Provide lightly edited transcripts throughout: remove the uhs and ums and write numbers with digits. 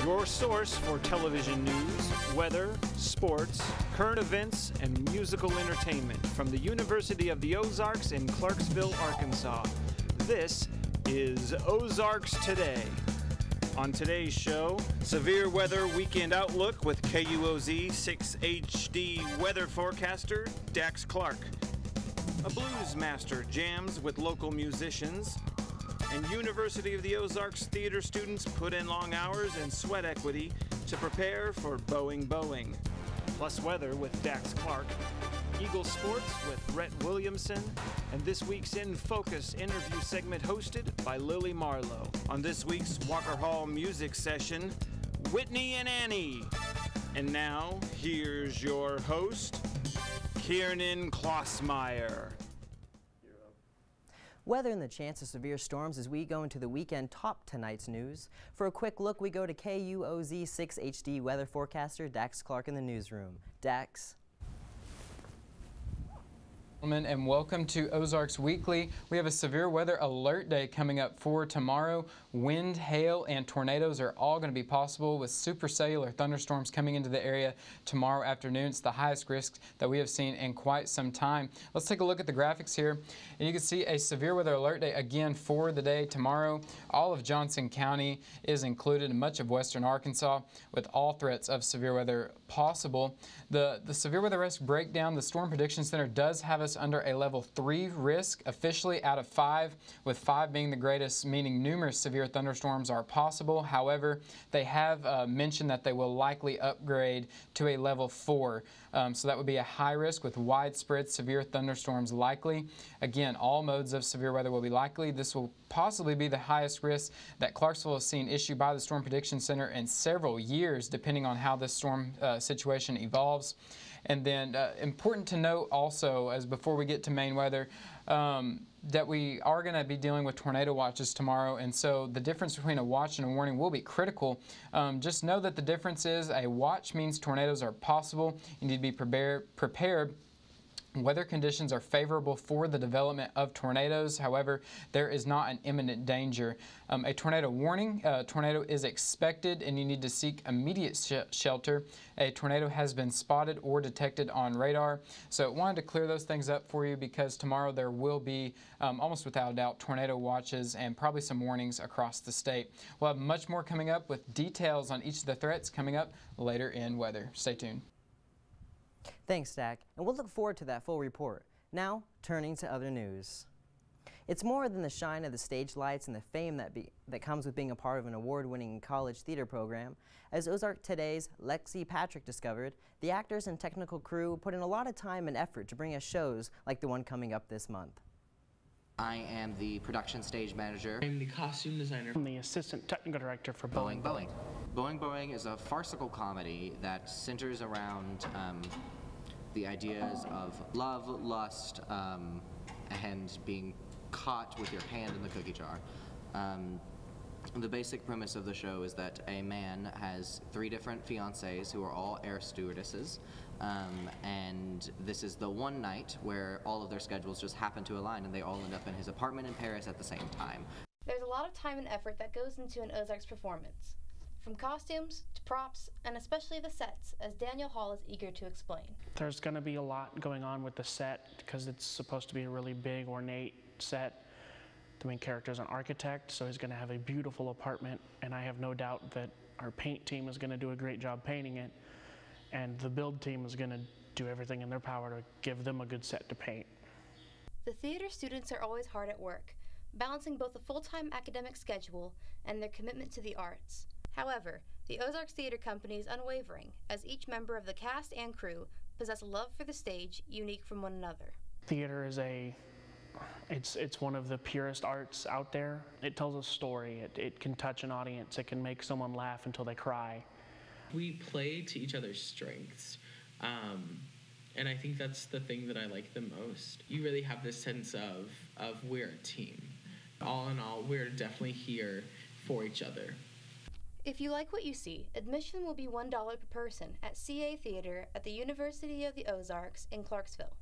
your source for television news, weather, sports, current events, and musical entertainment from the University of the Ozarks in Clarksville, Arkansas. This is Ozarks Today. On today's show, severe weather weekend outlook with KUOZ 6 HD weather forecaster Dax Clark. A blues master jams with local musicians. And University of the Ozarks theater students put in long hours and sweat equity to prepare for Boeing. Plus weather with Dax Clark, Eagle Sports with Rhett Williamson, and this week's In Focus interview segment hosted by Lily Marlowe. On this week's Walker Hall music session, Whitney and Annie. And now, here's your host, Kiernan Klossmeyer. Weather and the chance of severe storms as we go into the weekend top tonight's news. For a quick look, we go to KUOZ 6 HD weather forecaster Dax Clark in the newsroom. Dax. And welcome to Ozarks Weekly. We have a severe weather alert day coming up for tomorrow. Wind, hail, and tornadoes are all going to be possible with supercellular thunderstorms coming into the area tomorrow afternoon. It's the highest risk that we have seen in quite some time. Let's take a look at the graphics here. And you can see a severe weather alert day again for the day tomorrow. All of Johnson County is included, and much of western Arkansas, with all threats of severe weather possible. The severe weather risk breakdown, the Storm Prediction Center does have us under a level 3 risk, officially out of 5, with 5 being the greatest, meaning numerous severe thunderstorms are possible. However, they have mentioned that they will likely upgrade to a level 4. So that would be a high risk with widespread severe thunderstorms likely. Again, all modes of severe weather will be likely. This will possibly be the highest risk that Clarksville has seen issued by the Storm Prediction Center in several years, depending on how this storm situation evolves. And then important to note also, as before we get to main weather, that we are going to be dealing with tornado watches tomorrow, and so the difference between a watch and a warning will be critical. Just know that the difference is a watch means tornadoes are possible. You need to be prepared. Weather conditions are favorable for the development of tornadoes. However, there is not an imminent danger. A tornado warning, a tornado is expected and you need to seek immediate shelter. A tornado has been spotted or detected on radar. So I wanted to clear those things up for you because tomorrow there will be, almost without a doubt, tornado watches and probably some warnings across the state. We'll have much more coming up with details on each of the threats coming up later in weather. Stay tuned. Thanks, Dak, and we'll look forward to that full report. Now, turning to other news. It's more than the shine of the stage lights and the fame that comes with being a part of an award-winning college theater program. As Ozarks Today's Lexi Patrick discovered, the actors and technical crew put in a lot of time and effort to bring us shows like the one coming up this month. I am the production stage manager. I'm the costume designer. I'm the assistant technical director for Boeing. Boeing is a farcical comedy that centers around the ideas of love, lust, and being caught with your hand in the cookie jar. The basic premise of the show is that a man has 3 different fiancées who are all air stewardesses, and this is the one night where all of their schedules just happen to align and they all end up in his apartment in Paris at the same time. There's a lot of time and effort that goes into an Ozarks performance, from costumes to props, and especially the sets, as Daniel Hall is eager to explain. There's going to be a lot going on with the set because it's supposed to be a really big, ornate set. The main character is an architect, so he's going to have a beautiful apartment, and I have no doubt that our paint team is going to do a great job painting it, and the build team is going to do everything in their power to give them a good set to paint. The theater students are always hard at work, balancing both a full-time academic schedule and their commitment to the arts. However, the Ozarks Theater Company is unwavering, as each member of the cast and crew possess a love for the stage unique from one another. Theater is it's one of the purest arts out there. It tells a story. It can touch an audience. It can make someone laugh until they cry. We play to each other's strengths, and I think that's the thing that I like the most. You really have this sense of we're a team. All in all, we're definitely here for each other. If you like what you see, admission will be $1 per person at CA Theater at the University of the Ozarks in Clarksville.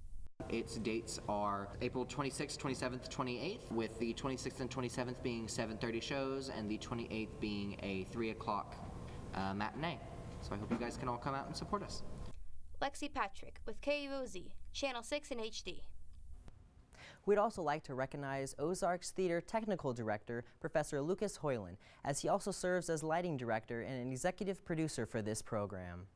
Its dates are April 26th, 27th, 28th, with the 26th and 27th being 7:30 shows and the 28th being a 3 o'clock matinee. So I hope you guys can all come out and support us. Lexi Patrick with KUOZ, Channel 6 in HD. We'd also like to recognize Ozarks Theater Technical Director, Professor Lucas Hoiland, as he also serves as lighting director and an executive producer for this program.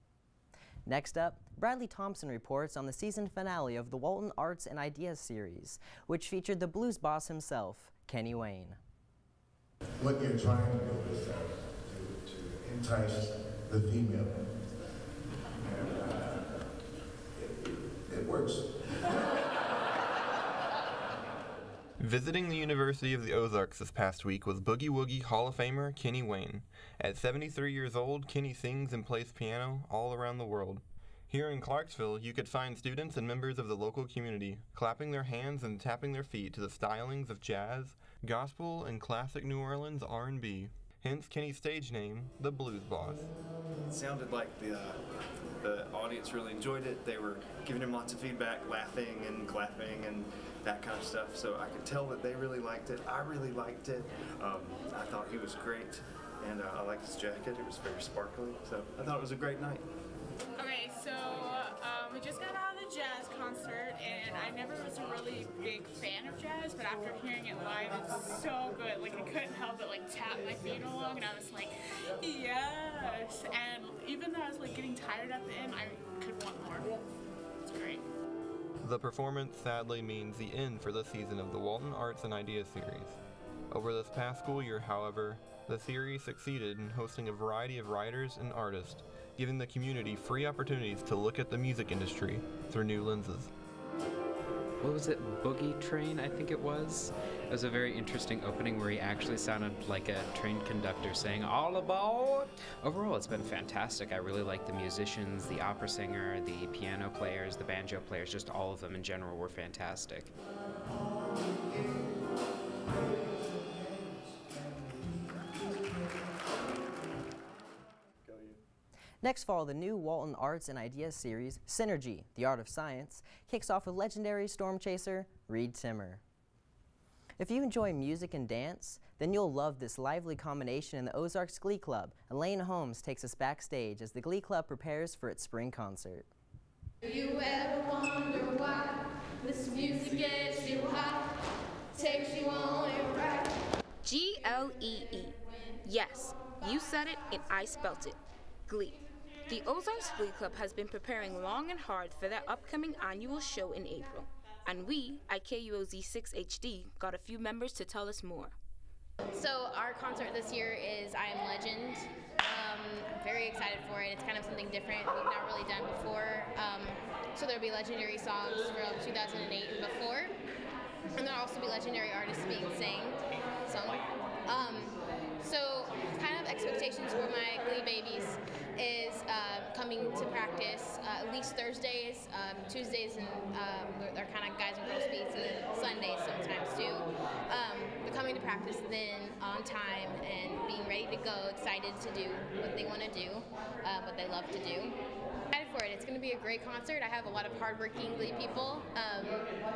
Next up, Bradley Thompson reports on the season finale of the Walton Arts and Ideas series, which featured the blues boss himself, Kenny Wayne. What you're trying to do is to entice the female. And it works. Visiting the University of the Ozarks this past week was Boogie Woogie Hall of Famer Kenny Wayne. At 73 years old, Kenny sings and plays piano all around the world. Here in Clarksville, you could find students and members of the local community clapping their hands and tapping their feet to the stylings of jazz, gospel, and classic New Orleans R&B. Hence Kenny's stage name, the Blues Boss. It sounded like the audience really enjoyed it. They were giving him lots of feedback, laughing and clapping and that kind of stuff. So I could tell that they really liked it. I really liked it. I thought he was great, and I liked his jacket. It was very sparkly. So I thought it was a great night. Okay, so we just got out of the jazz concert, and I never was a really big fan of jazz, but after hearing it live, it's so good. Like, I couldn't help but like tap my feet along, and I was like, yes. And even though I was like getting tired at the end, I could want more. It's great. The performance sadly means the end for the season of the Walton Arts and Ideas series. Over this past school year, however, the series succeeded in hosting a variety of writers and artists, giving the community free opportunities to look at the music industry through new lenses. What was it, Boogie Train, I think it was? It was a very interesting opening where he actually sounded like a train conductor saying, "All aboard!" Overall, it's been fantastic. I really like the musicians, the opera singer, the piano players, the banjo players, just all of them in general were fantastic. Next fall, the new Walton Arts and Ideas series, Synergy, The Art of Science, kicks off with legendary storm chaser Reed Timmer. If you enjoy music and dance, then you'll love this lively combination in the Ozarks Glee Club. Elaine Holmes takes us backstage as the Glee Club prepares for its spring concert. Do you ever wonder why this music gets you high, takes you on a ride? G-L-E-E. Yes, you said it and I spelt it. Glee. The Ozarks Glee Club has been preparing long and hard for their upcoming annual show in April, and we at KUOZ 6 HD got a few members to tell us more. So our concert this year is I Am Legend. I'm very excited for it. It's kind of something different we've not really done before. So there'll be legendary songs from 2008 and before, and there'll also be legendary artists being sung. So kind of expectations for my Glee babies is coming to practice at least Thursdays, Tuesdays, and they're kind of guys and girls beats, and then Sundays sometimes too. But coming to practice then on time and being ready to go, excited to do what they want to do, what they love to do. Excited for it. It's going to be a great concert. I have a lot of hardworking Glee people.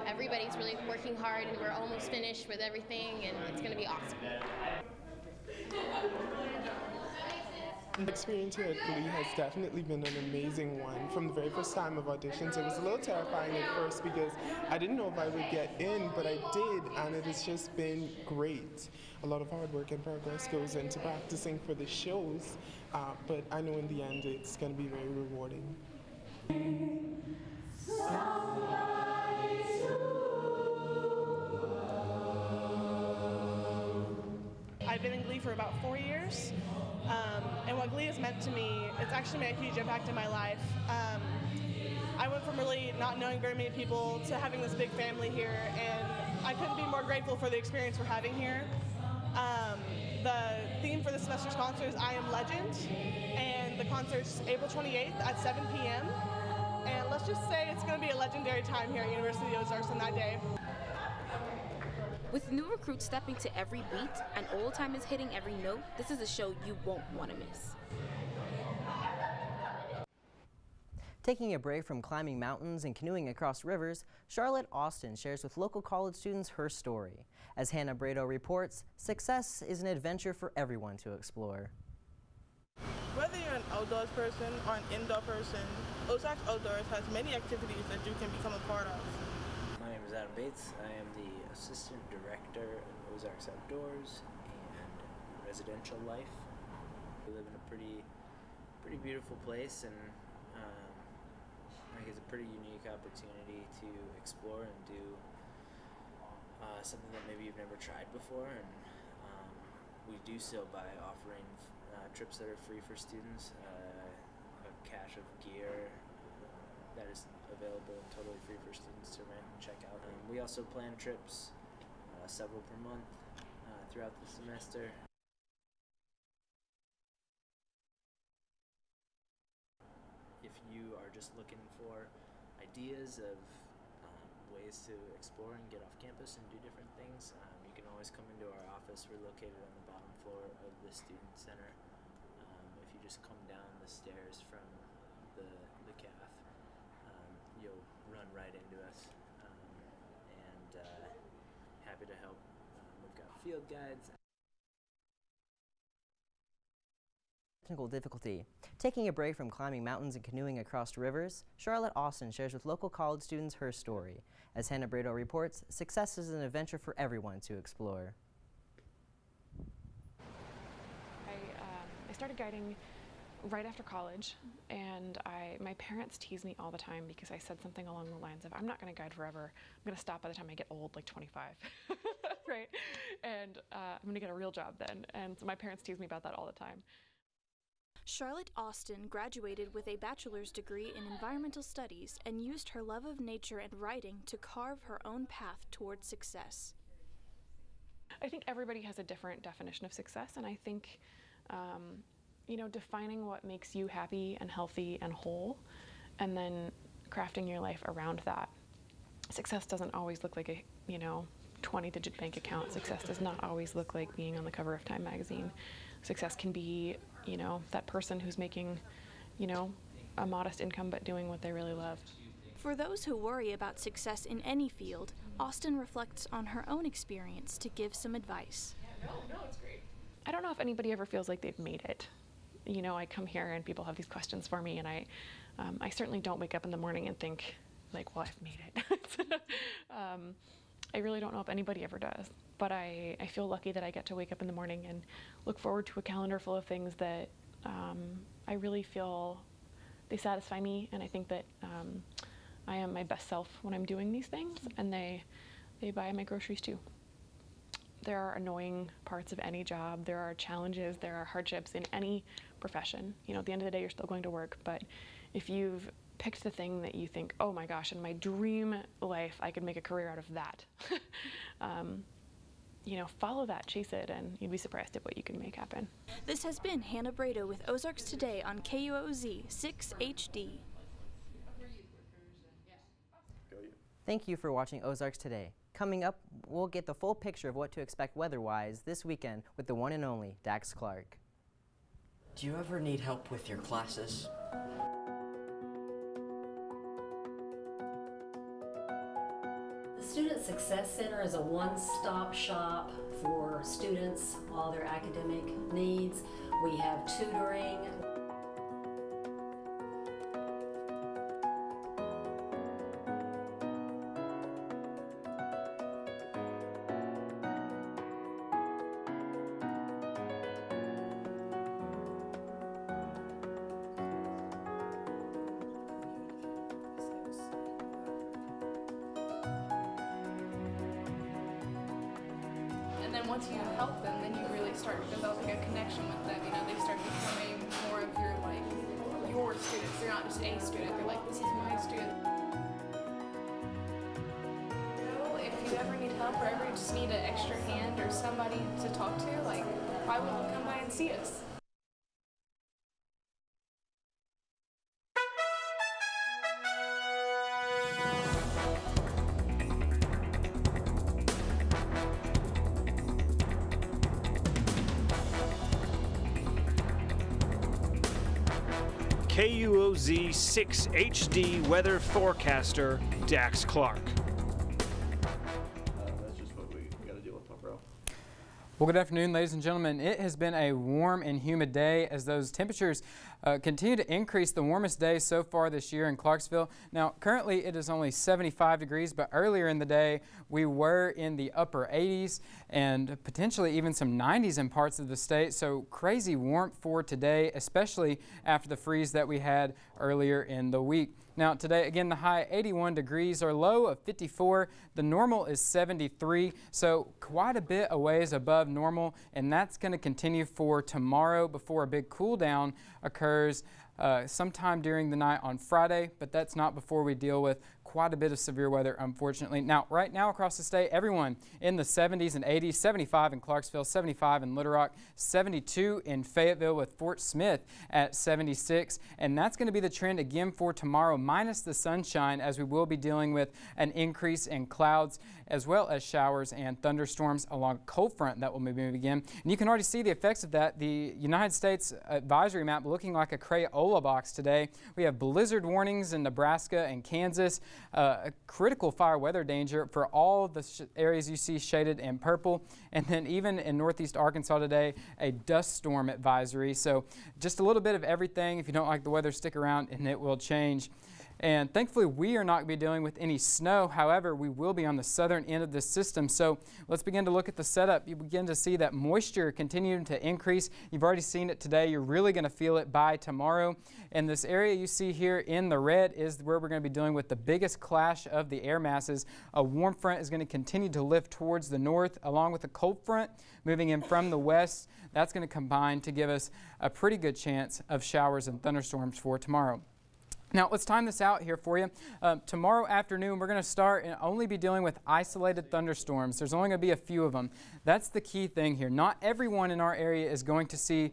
Everybody's really working hard, and we're almost finished with everything, and it's going to be awesome. The experience here at Glee has definitely been an amazing one. From the very first time of auditions, it was a little terrifying at first because I didn't know if I would get in, but I did, and it has just been great. A lot of hard work and progress goes into practicing for the shows, but I know in the end it's going to be very rewarding. I've been in Glee for about 4 years, and what Glee has meant to me, it's actually made a huge impact in my life. I went from really not knowing very many people to having this big family here, and I couldn't be more grateful for the experience we're having here. The theme for this semester's concert is I Am Legend, and the concert's April 28th at 7 p.m. And let's just say it's going to be a legendary time here at University of the Ozarks on that day. With new recruits stepping to every beat and old-timers hitting every note, this is a show you won't want to miss. Taking a break from climbing mountains and canoeing across rivers, Charlotte Austin shares with local college students her story. As Hannah Brado reports, success is an adventure for everyone to explore. Whether an outdoors person or an indoor person, Ozarks Outdoors has many activities that you can become a part of. My name is Adam Bates. I am the Assistant Director of Ozarks Outdoors and Residential Life. We live in a pretty beautiful place, and I think it's a pretty unique opportunity to explore and do something that maybe you've never tried before, and we do so by offering trips that are free for students, a cache of gear that is available and totally free for students to rent and check out. We also plan trips, several per month throughout the semester. If you are just looking for ideas of ways to explore and get off campus and do different things, you can always come into our office. We're located on the bottom floor of the Student Center. If you just come down the stairs from the CAF, you'll run right into us, and happy to help. We've got field guides. Technical difficulty. Taking a break from climbing mountains and canoeing across rivers, Charlotte Austin shares with local college students her story. As Hannah Brado reports, success is an adventure for everyone to explore. I started guiding right after college, and my parents tease me all the time because I said something along the lines of, I'm not going to guide forever. I'm going to stop by the time I get old, like 25, right? And I'm going to get a real job then. And so my parents tease me about that all the time. Charlotte Austin graduated with a bachelor's degree in environmental studies and used her love of nature and writing to carve her own path towards success. I think everybody has a different definition of success, and I think you know, defining what makes you happy and healthy and whole, and then crafting your life around that. Success doesn't always look like a, you know, 20-digit bank account. Success does not always look like being on the cover of Time magazine. Success can be, you know, that person who's making, you know, a modest income but doing what they really love. For those who worry about success in any field, Austin reflects on her own experience to give some advice. No, it's great. I don't know if anybody ever feels like they've made it. You know, I come here and people have these questions for me, and I certainly don't wake up in the morning and think, like, well, I've made it. I really don't know if anybody ever does, but I feel lucky that I get to wake up in the morning and look forward to a calendar full of things that I really feel they satisfy me, and I think that I am my best self when I'm doing these things, and they buy my groceries too. There are annoying parts of any job, there are challenges, there are hardships in any profession. You know, at the end of the day, you're still going to work, but if you've picked the thing that you think, oh my gosh, in my dream life, I could make a career out of that, you know, follow that, chase it, and you'd be surprised at what you can make happen. This has been Hannah Brado with Ozarks Today on KUOZ 6HD. Thank you for watching Ozarks Today. Coming up, we'll get the full picture of what to expect weather-wise this weekend with the one and only Dax Clark. Do you ever need help with your classes? The Student Success Center is a one-stop shop for students, all their academic needs. We have tutoring. And then once you help them, then you really start developing a connection with them. You know, they start becoming more of your, like, your students. They're not just a student. They're like, this is my student. If you ever need help or ever just need an extra hand or somebody to talk to, like, why wouldn't you come by and see us? KUOZ 6HD weather forecaster Dax Clark. That's just what we got to deal with, bro. Well, good afternoon, ladies and gentlemen. It has been a warm and humid day as those temperatures continue to increase. The warmest day so far this year in Clarksville. Now, currently it is only 75 degrees, but earlier in the day we were in the upper 80s and potentially even some 90s in parts of the state. So crazy warmth for today, especially after the freeze that we had earlier in the week. Now today, again, the high 81 degrees, our low of 54. The normal is 73, so quite a bit a ways above normal, and that's going to continue for tomorrow before a big cool down occurs sometime during the night on Friday, but that's not before we deal with quite a bit of severe weather, unfortunately. Now, right now across the state, everyone in the 70s and 80s, 75 in Clarksville, 75 in Little Rock, 72 in Fayetteville with Fort Smith at 76. And that's going to be the trend again for tomorrow, minus the sunshine, as we will be dealing with an increase in clouds as well as showers and thunderstorms along a cold front that will be moving again. And you can already see the effects of that. The United States advisory map looking like a Crayola box today. We have blizzard warnings in Nebraska and Kansas, a critical fire weather danger for all the areas you see shaded in purple, and then even in northeast Arkansas today, a dust storm advisory. So just a little bit of everything. If you don't like the weather, stick around and it will change. And thankfully, we are not going to be dealing with any snow. However, we will be on the southern end of this system. So let's begin to look at the setup. You begin to see that moisture continuing to increase. You've already seen it today. You're really going to feel it by tomorrow. And this area you see here in the red is where we're going to be dealing with the biggest clash of the air masses. A warm front is going to continue to lift towards the north, along with a cold front moving in from the west. That's going to combine to give us a pretty good chance of showers and thunderstorms for tomorrow. Now, let's time this out here for you. Tomorrow afternoon, we're going to start and only be dealing with isolated thunderstorms. There's only going to be a few of them. That's the key thing here. Not everyone in our area is going to see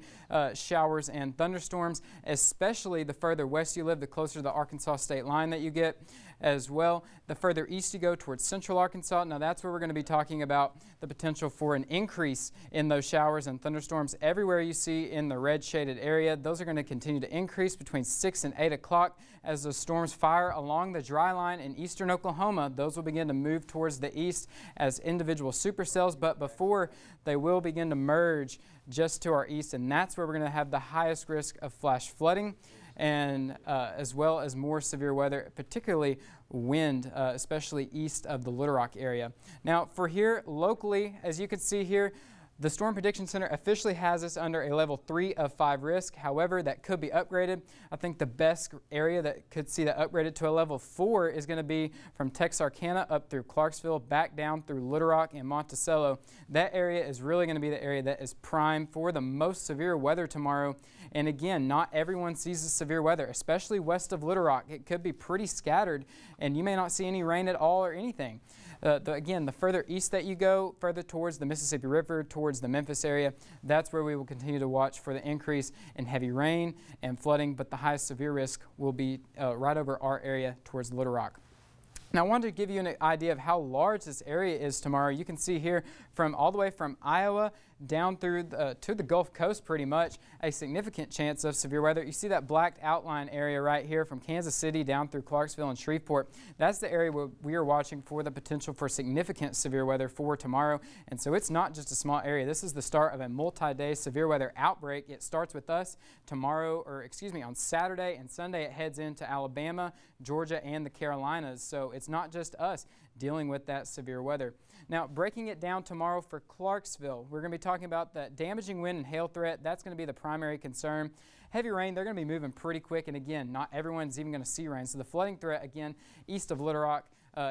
showers and thunderstorms, especially the further west you live, the closer to the Arkansas state line that you get as well. The further east you go towards central Arkansas, now that's where we're going to be talking about the potential for an increase in those showers and thunderstorms. Everywhere you see in the red shaded area, those are going to continue to increase between 6 and 8 o'clock as the storms fire along the dry line in eastern Oklahoma. Those will begin to move towards the east as individual supercells, but before they will begin to merge just to our east, and that's where we're going to have the highest risk of flash flooding and as well as more severe weather, particularly wind, especially east of the Little Rock area. Now for here locally, as you can see here, the Storm Prediction Center officially has us under a level 3 of 5 risk. However, that could be upgraded. I think the best area that could see that upgraded to a level 4 is going to be from Texarkana up through Clarksville, back down through Little Rock and Monticello. That area is really going to be the area that is prime for the most severe weather tomorrow. And again, not everyone sees the severe weather, especially west of Little Rock. It could be pretty scattered, and you may not see any rain at all or anything. Again, the further east that you go, further towards the Mississippi River, towards the Memphis area, that's where we will continue to watch for the increase in heavy rain and flooding, but the highest severe risk will be right over our area towards Little Rock. Now I wanted to give you an idea of how large this area is tomorrow. You can see here from all the way from Iowa down through to the Gulf Coast pretty much, a significant chance of severe weather. You see that blacked outline area right here from Kansas City down through Clarksville and Shreveport. That's the area where we are watching for the potential for significant severe weather for tomorrow. And so it's not just a small area. This is the start of a multi-day severe weather outbreak. It starts with us tomorrow, or excuse me, on Saturday and Sunday. It heads into Alabama, Georgia, and the Carolinas. So it's not just us dealing with that severe weather. Now, breaking it down tomorrow for Clarksville, we're going to be talking about that damaging wind and hail threat. That's going to be the primary concern. Heavy rain, they're going to be moving pretty quick, and again, not everyone's even going to see rain. So the flooding threat, again, east of Little Rock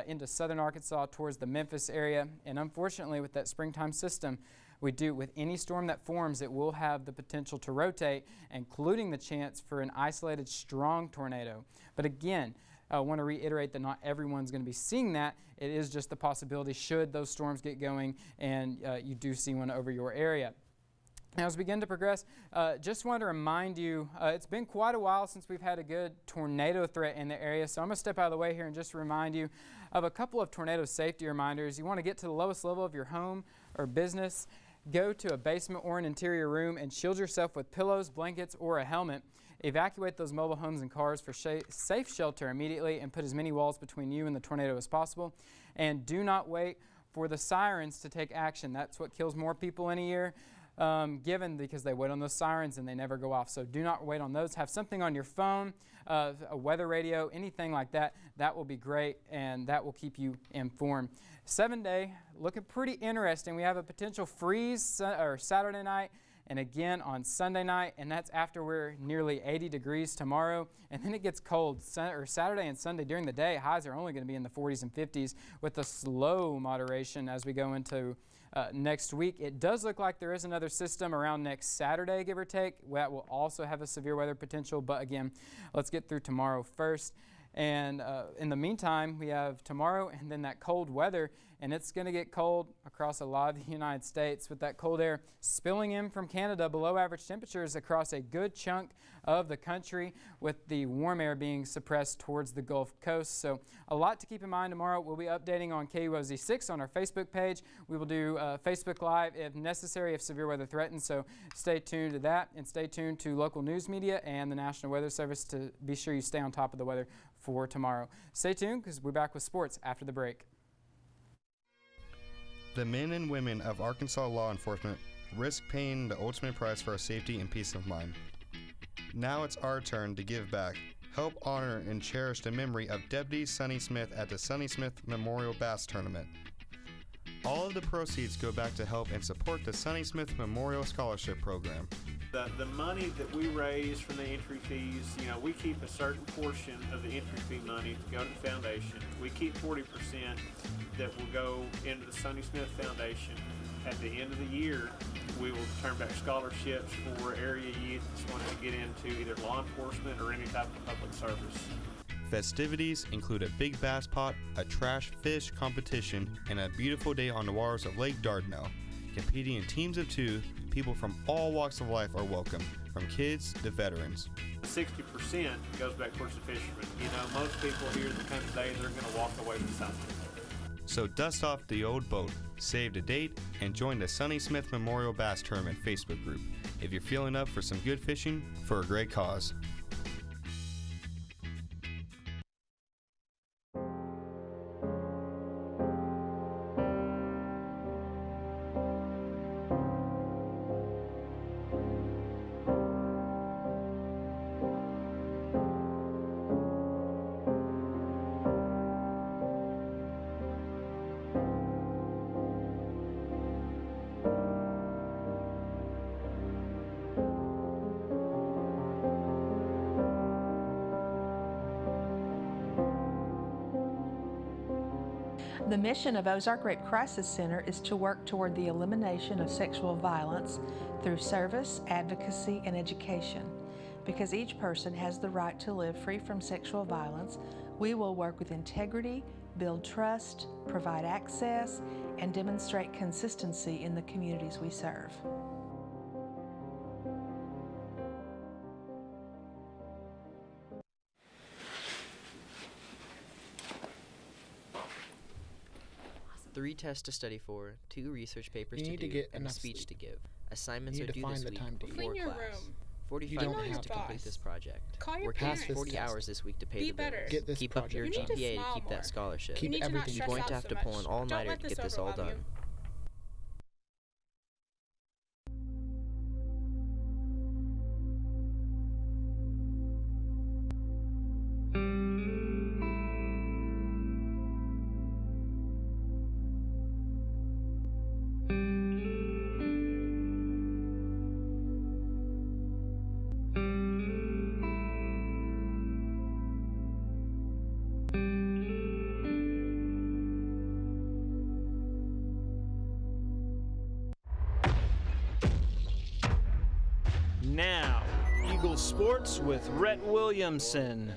into southern Arkansas towards the Memphis area. And unfortunately, with that springtime system, we do with any storm that forms, it will have the potential to rotate, including the chance for an isolated strong tornado. But again, I want to reiterate that not everyone's going to be seeing that. It is just the possibility should those storms get going and you do see one over your area. Now, as we begin to progress, just want to remind you, it's been quite a while since we've had a good tornado threat in the area, so I'm going to step out of the way here and just remind you of a couple of tornado safety reminders. You want to get to the lowest level of your home or business, go to a basement or an interior room and shield yourself with pillows, blankets, or a helmet. Evacuate those mobile homes and cars for safe shelter immediately and put as many walls between you and the tornado as possible. And do not wait for the sirens to take action. That's what kills more people in a year, given because they wait on those sirens and they never go off. So do not wait on those. Have something on your phone, a weather radio, anything like that. That will be great, and that will keep you informed. 7-day, looking pretty interesting. We have a potential freeze Saturday night and again on Sunday night, and that's after we're nearly 80 degrees tomorrow. And then it gets cold Saturday and Sunday during the day. Highs are only going to be in the 40s and 50s with a slow moderation as we go into next week. It does look like there is another system around next Saturday, give or take. That will also have a severe weather potential. But again, let's get through tomorrow first. And in the meantime, we have tomorrow and then that cold weather, and it's going to get cold across a lot of the United States with that cold air spilling in from Canada below average temperatures across a good chunk of the country, with the warm air being suppressed towards the Gulf Coast. So a lot to keep in mind tomorrow. We'll be updating on KUOZ 6 on our Facebook page. We will do Facebook Live if necessary, if severe weather threatens. So stay tuned to that, and stay tuned to local news media and the National Weather Service to be sure you stay on top of the weather for tomorrow. Stay tuned because we're back with sports after the break. The men and women of Arkansas law enforcement risk paying the ultimate price for our safety and peace of mind. Now it's our turn to give back. Help honor and cherish the memory of Deputy Sonny Smith at the Sonny Smith Memorial Bass Tournament. All of the proceeds go back to help and support the Sonny Smith Memorial Scholarship Program. The money that we raise from the entry fees, we keep a certain portion of the entry fee money to go to the foundation. We keep 40% that will go into the Sonny Smith Foundation. At the end of the year, we will turn back scholarships for area youth that's wanting to get into either law enforcement or any type of public service. Festivities include a big bass pot, a trash fish competition, and a beautiful day on the waters of Lake Dardanelle. Competing in teams of 2, people from all walks of life are welcome, from kids to veterans. 60% goes back towards the fishermen. Most people here that come today, they're going to walk away with something. So dust off the old boat, save the date, and join the Sonny Smith Memorial Bass Tournament Facebook group if you're feeling up for some good fishing for a great cause. The mission of Ozark Rape Crisis Center is to work toward the elimination of sexual violence through service, advocacy, and education. Because each person has the right to live free from sexual violence, we will work with integrity, build trust, provide access, and demonstrate consistency in the communities we serve. Three tests to study for, 2 research papers You to need to do, get and a enough speech sleep. to give. Assignments You are need to due find this the week time to before eat. class. 45 don't minutes have to to. complete this project. Call your Working parents. 40 hours this week to pay Be the bills. better. Get this Keep up your project done. You need to GPA to smile keep more. that scholarship. Keep You need to not You're stress going out to have so to much. pull an all-nighter Don't to let get this this all overwhelm you. done. Now, Eagle Sports with Rhett Williamson.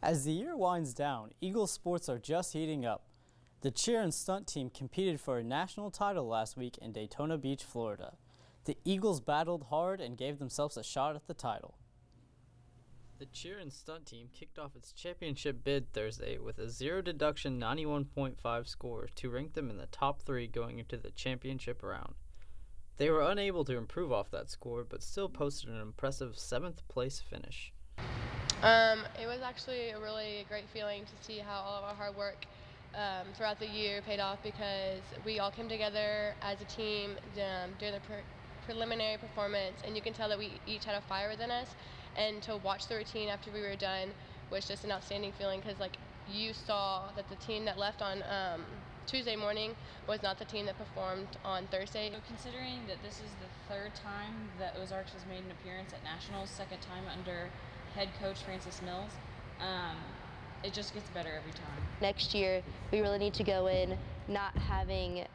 As the year winds down, Eagle sports are just heating up. The cheer and stunt team competed for a national title last week in Daytona Beach, Florida. The Eagles battled hard and gave themselves a shot at the title. The cheer and stunt team kicked off its championship bid Thursday with a zero deduction 91.5 score to rank them in the top 3 going into the championship round. They were unable to improve off that score, but still posted an impressive 7th place finish. It was actually a really great feeling to see how all of our hard work throughout the year paid off because we all came together as a team during the preliminary performance, and you can tell that we each had a fire within us. And to watch the routine after we were done was just an outstanding feeling, because like you saw that the team that left on Tuesday morning was not the team that performed on Thursday. So considering that this is the third time that Ozarks has made an appearance at Nationals, second time under head coach Francis Mills, it just gets better every time. Next year, we really need to go in not having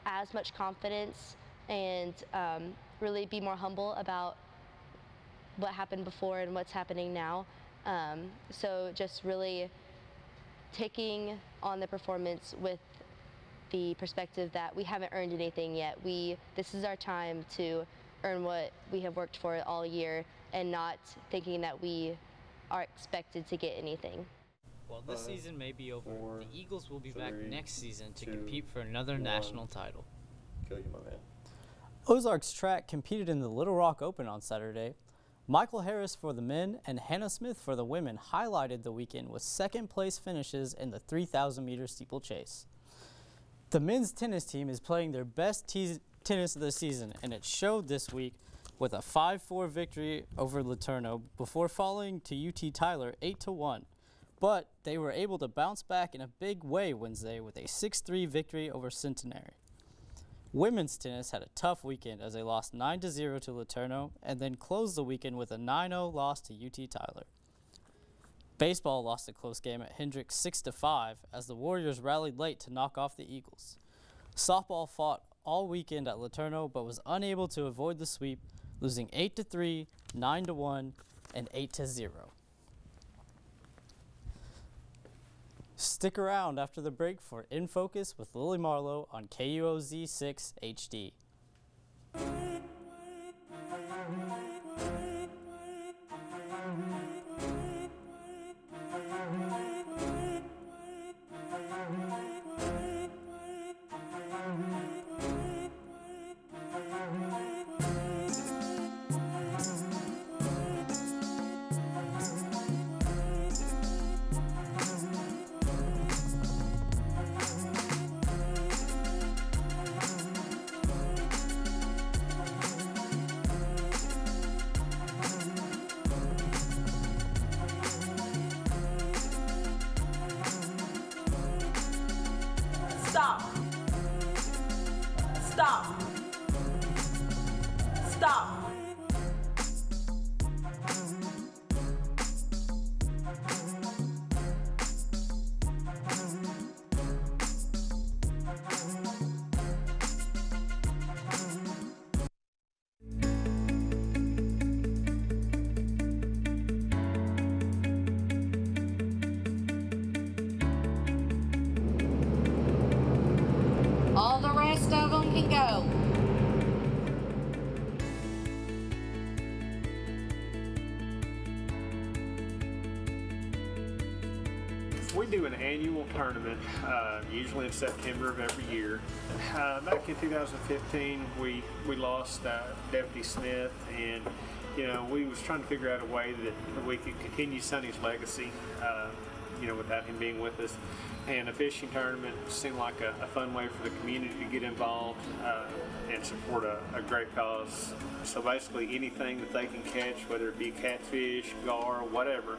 as much confidence and really be more humble about what happened before and what's happening now. So just really taking on the performance with the perspective that we haven't earned anything yet. This is our time to earn what we have worked for all year, and not thinking that we are expected to get anything. While this season may be over, the Eagles will be back next season to compete for another national title. Kill you, my man. Ozarks track competed in the Little Rock Open on Saturday. Michael Harris for the men and Hannah Smith for the women highlighted the weekend with second-place finishes in the 3,000-meter steeplechase. The men's tennis team is playing their best tennis of the season, and it showed this week with a 5-4 victory over Laterno before falling to UT Tyler 8-1. But they were able to bounce back in a big way Wednesday with a 6-3 victory over Centenary. Women's tennis had a tough weekend as they lost 9-0 to Laterno and then closed the weekend with a 9-0 loss to UT Tyler. Baseball lost a close game at Hendricks 6-5 as the Warriors rallied late to knock off the Eagles. Softball fought all weekend at Laterno but was unable to avoid the sweep, losing 8-3, 9-1, and 8-0. Stick around after the break for In Focus with Lily Marlowe on KUOZ 6 HD. Stop. Stop. Stop. All the rest of them can go. We do an annual tournament, usually in September of every year. Back in 2015, we lost Deputy Smith, and we was trying to figure out a way that we could continue Sonny's legacy, without him being with us. And a fishing tournament seemed like a fun way for the community to get involved and support a great cause. So basically anything that they can catch, whether it be catfish, gar, whatever,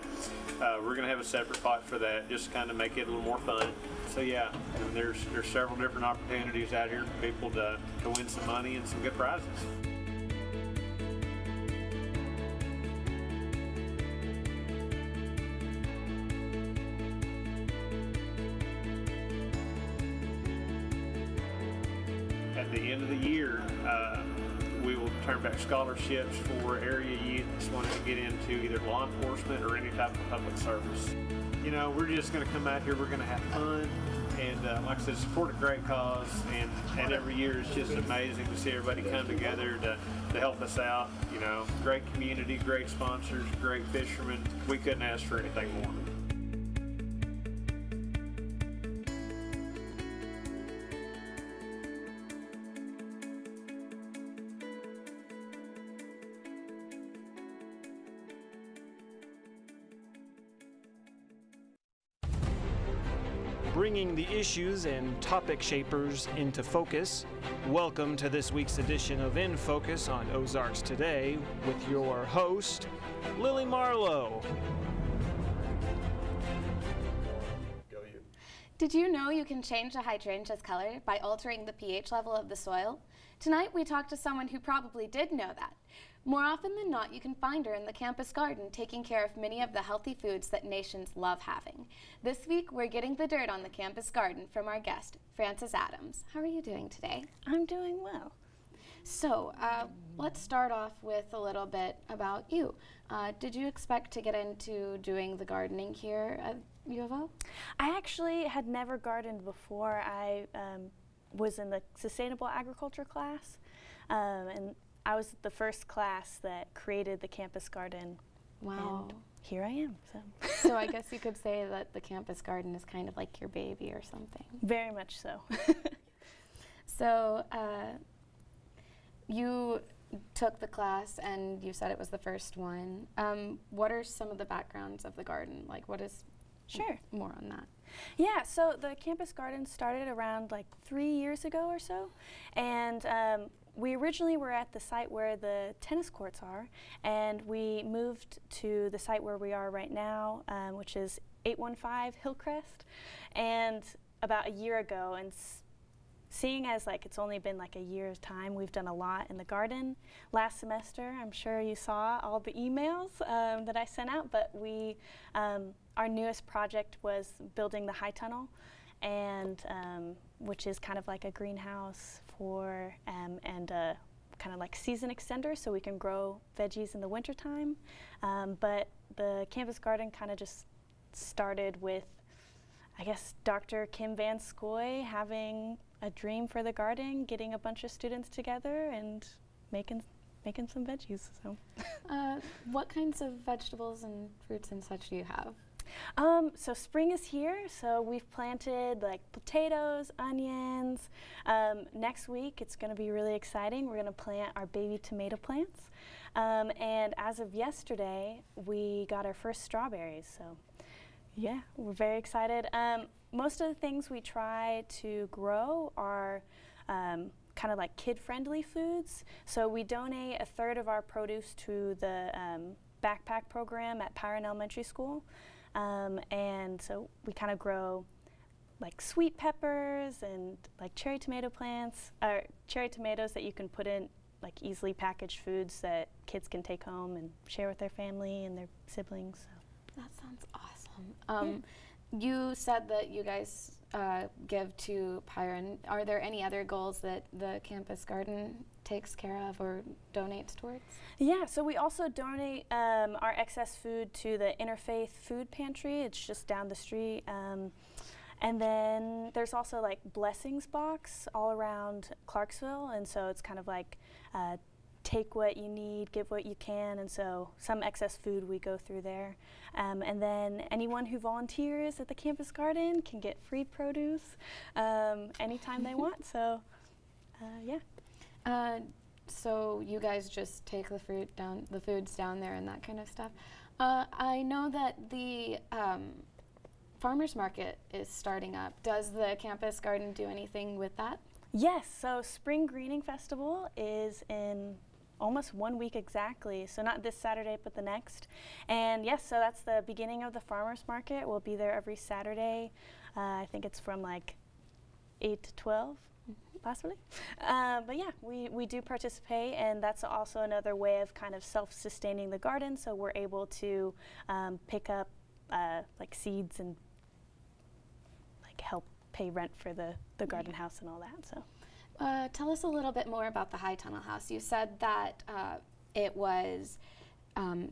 we're going to have a separate pot for that, just to kind of make it a little more fun. So yeah, there's several different opportunities out here for people to win some money and some good prizes. At the end of the year, we will turn back scholarships for area youth that's wanting to get into either law enforcement or any type of public service. We're just going to come out here, we're going to have fun, and like I said, support a great cause, and every year it's just amazing to see everybody come together to help us out. Great community, great sponsors, great fishermen. We couldn't ask for anything more. bringing the issues and topic shapers into focus. Welcome to this week's edition of In Focus on Ozarks Today with your host, Lily Marlowe. Did you know you can change a hydrangea's color by altering the pH level of the soil? Tonight we talked to someone who probably did know that. More often than not, you can find her in the campus garden taking care of many of the healthy foods that nations love having. This week, we're getting the dirt on the campus garden from our guest, Frances Adams. How are you doing today? I'm doing well. So, let's start off with a little bit about you. Did you expect to get into doing the gardening here at U of O? I actually had never gardened before. I was in the sustainable agriculture class, and I was the first class that created the campus garden. Wow. And here I am. So I guess you could say that the campus garden is kind of like your baby or something. Very much so. So you took the class and you said it was the first one. What are some of the backgrounds of the garden? Like, what is more on that? Yeah, so the campus garden started around like 3 years ago or so, and we originally were at the site where the tennis courts are, and we moved to the site where we are right now, which is 815 Hillcrest, and about a year ago, and seeing as like it's only been like a year's time, we've done a lot in the garden. Last semester, I'm sure you saw all the emails that I sent out, but we, our newest project was building the high tunnel, and which is kind of like a greenhouse for and a kind of like season extender, so we can grow veggies in the wintertime. But the campus garden kind of just started with, I guess, Dr. Kim Van Scoy having a dream for the garden, getting a bunch of students together and making some veggies. So, what kinds of vegetables and fruits and such do you have? So spring is here, so we've planted like potatoes, onions. Next week it's going to be really exciting. We're going to plant our baby tomato plants. And as of yesterday, we got our first strawberries. So yeah, we're very excited. Most of the things we try to grow are kind of like kid-friendly foods. So we donate a third of our produce to the backpack program at Pyron Elementary School. And so we kind of grow like sweet peppers and like cherry tomato plants, or cherry tomatoes that you can put in like easily packaged foods that kids can take home and share with their family and their siblings. So. That sounds awesome. You said that you guys give to Pyron. Are there any other goals that the campus garden takes care of or donates towards? Yeah, so we also donate our excess food to the Interfaith Food Pantry. It's just down the street. And then there's also like Blessings Box all around Clarksville, and so it's kind of like take what you need, give what you can, and so some excess food we go through there. And then anyone who volunteers at the campus garden can get free produce anytime they want, so yeah. So you guys just take the foods down there and that kind of stuff. I know that the farmers market is starting up. Does the campus garden do anything with that? Yes, so Spring Greening Festival is in almost 1 week exactly, so not this Saturday but the next. And yes, so that's the beginning of the farmers market. We'll be there every Saturday. I think it's from like 8 to 12. Possibly. But yeah, we do participate, and that's also another way of kind of self-sustaining the garden, so we're able to pick up like seeds and like help pay rent for the garden house and all that. So, tell us a little bit more about the High Tunnel House. You said that it was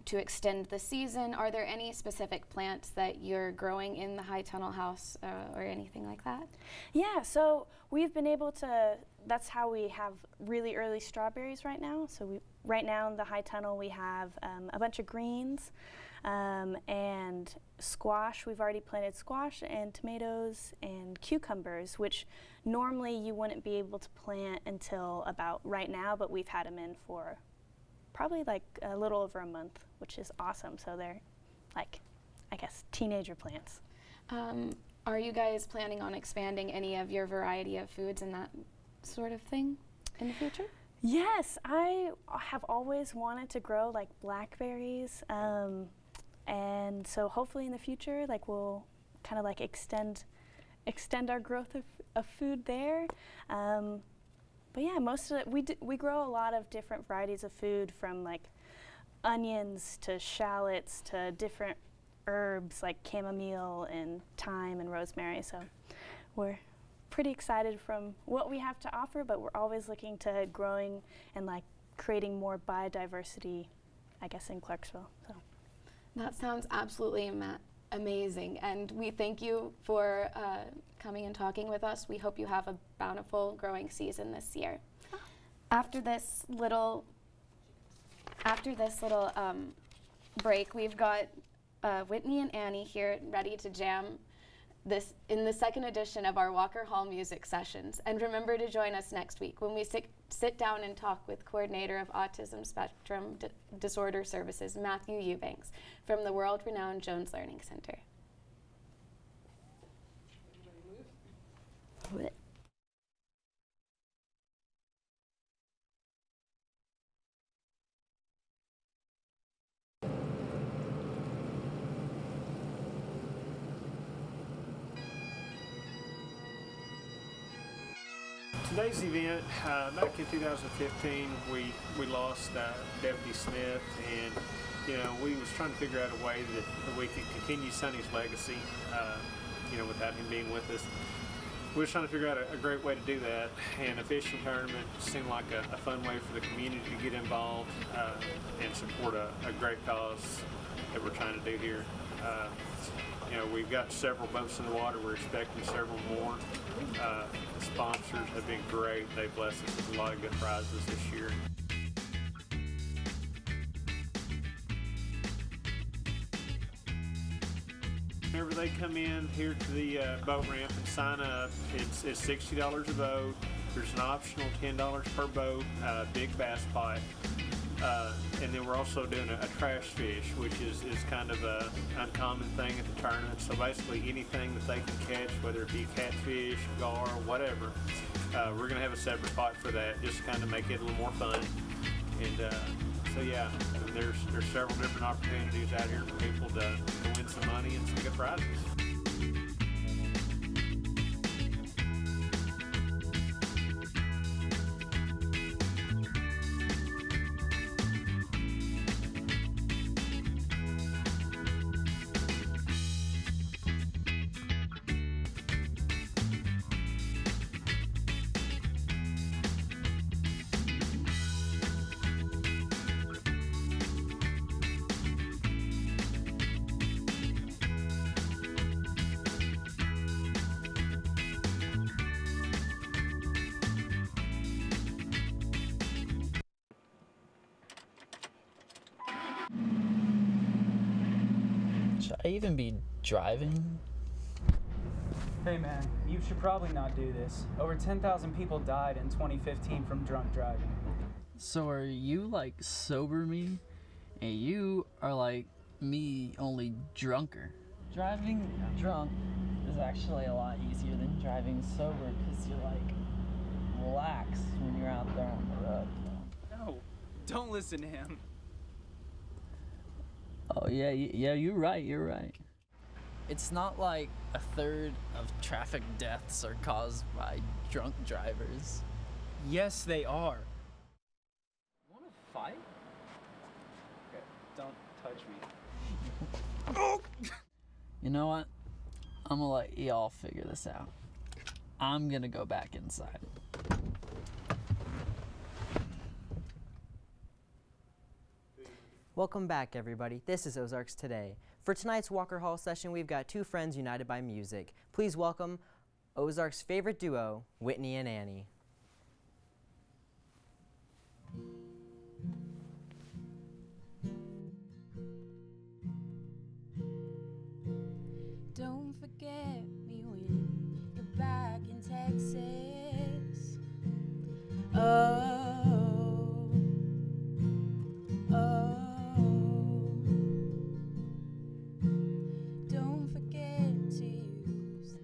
to extend the season. Are there any specific plants that you're growing in the High Tunnel House or anything like that? Yeah, so we've been able to, that's how we have really early strawberries right now. So right now in the High Tunnel we have a bunch of greens and squash. We've already planted squash and tomatoes and cucumbers, which normally you wouldn't be able to plant until about right now, but we've had them in for probably like a little over a month, which is awesome. So they're like, I guess, teenager plants. Are you guys planning on expanding any of your variety of foods and that sort of thing in the future? Yes, I have always wanted to grow like blackberries, and so hopefully in the future, like we'll kind of like extend our growth of food there. But yeah, most of it, we grow a lot of different varieties of food, from like onions to shallots to different herbs like chamomile and thyme and rosemary. So we're pretty excited from what we have to offer, but we're always looking to growing and like creating more biodiversity, I guess, in Clarksville. So that sounds absolutely amazing, and we thank you for coming and talking with us. We hope you have a bountiful growing season this year. After this little break, we've got Whitney and Annie here ready to jam this in the second edition of our Walker Hall music sessions. And remember to join us next week when we sit down and talk with Coordinator of Autism Spectrum Disorder Services, Matthew Eubanks, from the world-renowned Jones Learning Center. Today's event, back in 2015, we lost Deputy Smith, and we was trying to figure out a way that we could continue Sonny's legacy, without him being with us. We were trying to figure out a great way to do that, and a fishing tournament seemed like a fun way for the community to get involved and support a great cause that we're trying to do here. We've got several boats in the water. We're expecting several more. The sponsors have been great. They've blessed us with a lot of good prizes this year. Whenever they come in here to the boat ramp and sign up, it's $60 a boat. There's an optional $10 per boat, big bass pipe. And then we're also doing a trash fish, which is kind of an uncommon thing at the tournament. So basically anything that they can catch, whether it be catfish, gar, whatever, we're going to have a separate pot for that, just to kind of make it a little more fun. And so yeah, there's several different opportunities out here for people to win some money and some good prizes. Should I even be driving? Hey man, you should probably not do this. Over 10,000 people died in 2015 from drunk driving. So are you like sober me? And you are like me, only drunker. Driving drunk is actually a lot easier than driving sober because you're like relaxed when you're out there on the road. No, don't listen to him. Oh yeah, you're right. It's not like a third of traffic deaths are caused by drunk drivers. Yes, they are. Want to fight? Okay, don't touch me. Oh! You know what? I'm gonna let y'all figure this out. I'm gonna go back inside. Welcome back, everybody. This is Ozarks Today. For tonight's Walker Hall session, we've got two friends united by music. Please welcome Ozarks' favorite duo, Whitney and Annie. Don't forget me when you're back in Texas. Don't forget to use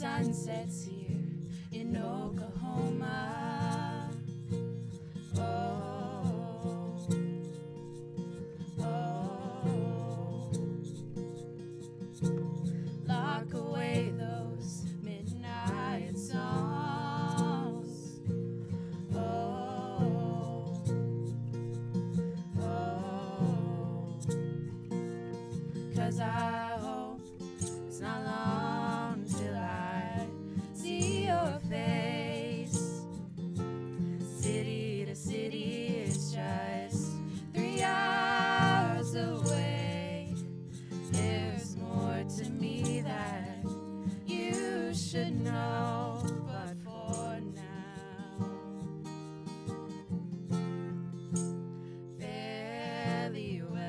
sunsets here in Oklahoma. Oh, oh, lock away those midnight songs. Oh, oh, 'cause I hope it's not long till I see your face. City to city is just 3 hours away. There's more to me that you should know, but for now, fairly well.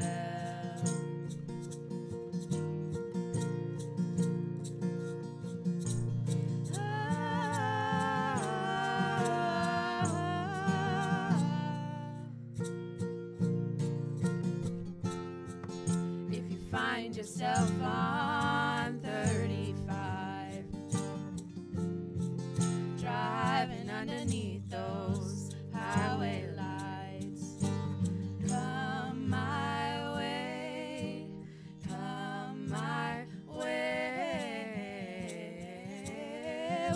If you find yourself on 35, driving underneath those highway lights, come my way, come my way.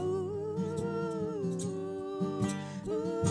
Ooh, ooh,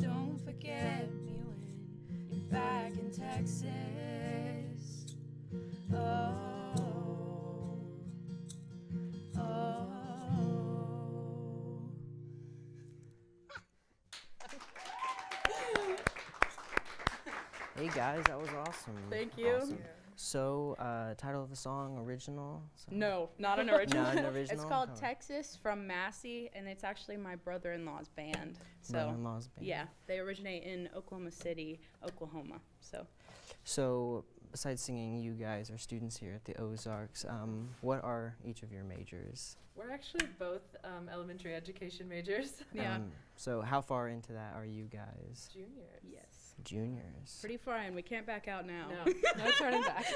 don't forget me when you're back in Texas. Oh, oh. Hey guys, that was awesome. Thank you. Awesome. So, title of the song, original? No, not an original. Not an original? It's called Oh. Texas from Massey, and it's actually my brother-in-law's band. So, Brother-in-law's band. yeah, they originate in Oklahoma City, Oklahoma. So, besides singing, you guys are students here at the Ozarks. What are each of your majors? We're actually both elementary education majors. So, how far into that are you guys? Juniors. Yes. Juniors. Pretty far in. We can't back out now. No, no turning back.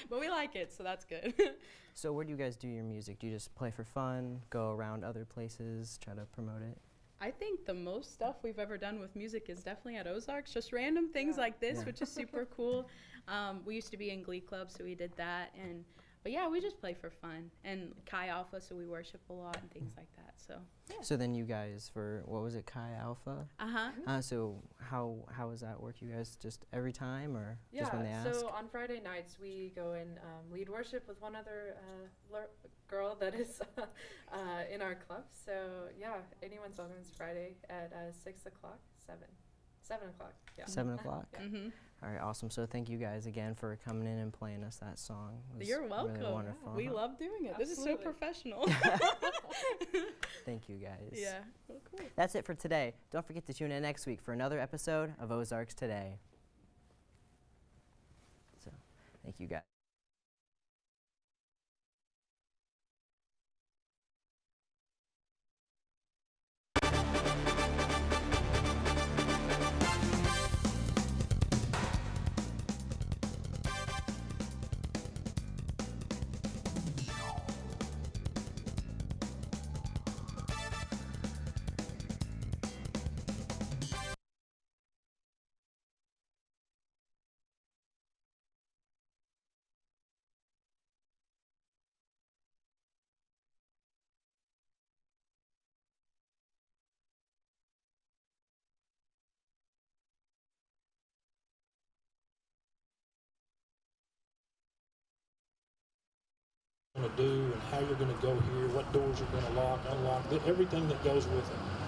But we like it, so that's good. So, where do you guys do your music? Do you just play for fun, go around other places, try to promote it? I think the most stuff we've ever done with music is definitely at Ozarks, just random things like this, Yeah. which is super cool. We used to be in Glee Club, so we did that. But yeah, we just play for fun. And Chi Alpha, so we worship a lot and things like that. So, yeah. So then you guys, for, what was it, Chi Alpha? So how does that work? You guys just every time, or just when they ask? So on Friday nights we go and lead worship with one other girl that is in our club. So yeah, anyone's welcome. It's Friday at 6 o'clock, 7 o'clock. Yeah. 7 o'clock? Mm-hmm. All right, awesome. So thank you guys again for coming in and playing us that song. It was You're welcome. Really wonderful. We love doing it. This is so professional. Thank you guys. Yeah. Well, cool. That's it for today. Don't forget to tune in next week for another episode of Ozarks Today. So, thank you guys. going to do and how you're going to go here, what doors you're going to lock, unlock, everything that goes with it.